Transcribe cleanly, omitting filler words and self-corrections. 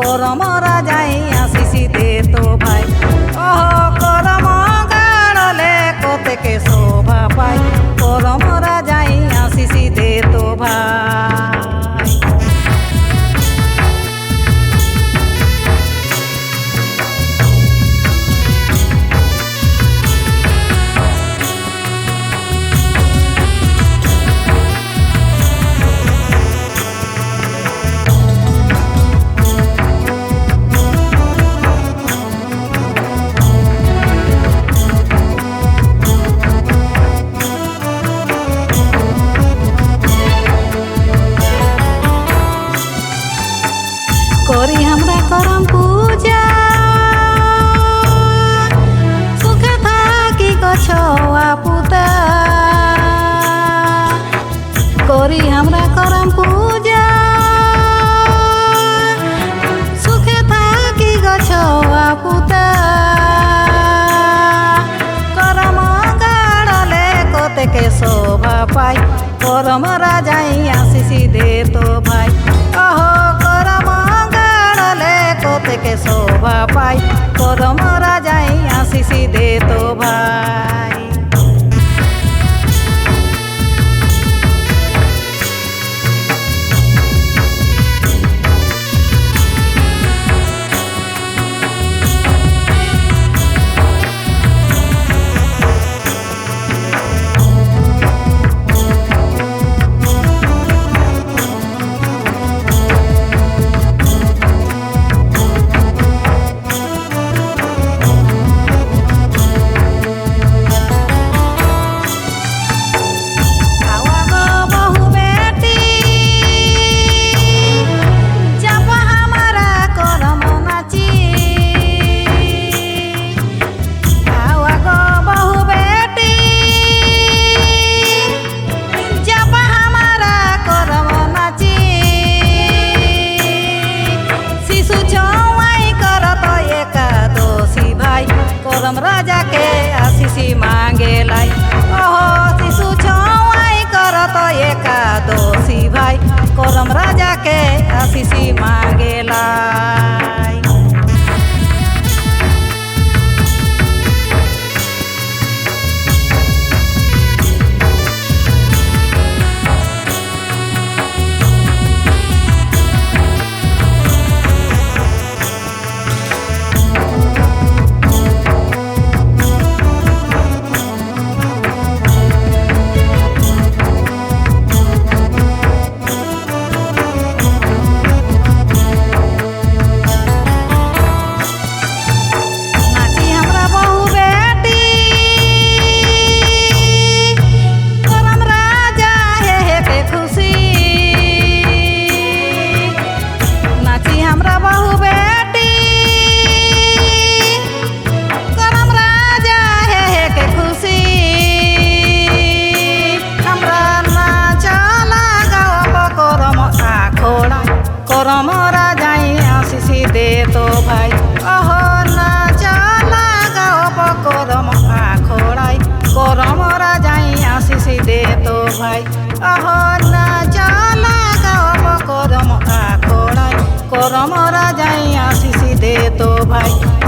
করম রাজাই আসিসি দে তো ভাই করম গাড়লে কতেকে শোভা পাই করম রাজাই আসিসি দে তো ভাই। করি আমরা করম পূজা সুখে থাকি গছুয়া পুতা করি আমরা করম পূজা সুখে থাকি গছুয়া পুতা করম গাড়লে কতেকে শোভা পাই করম রাজাই আসিসি দে তো ভাই করম থেকে শোভা পাই করম রাজাই আসিসি দে তো ভাই। करम राजा के आशीषी मांगे लाई शिशु छुआई करत एकादशी भाई करम राजा के आशीषी मांगे लाई। करम राजाई आशीषी दे तो भाई नाच लगाओ करम आखोड़ाई करम राजाई आशीषी दे तो भाई नाच लगाओ करम आखोड़ाई करम राजाई आशीषी दे तो भाई।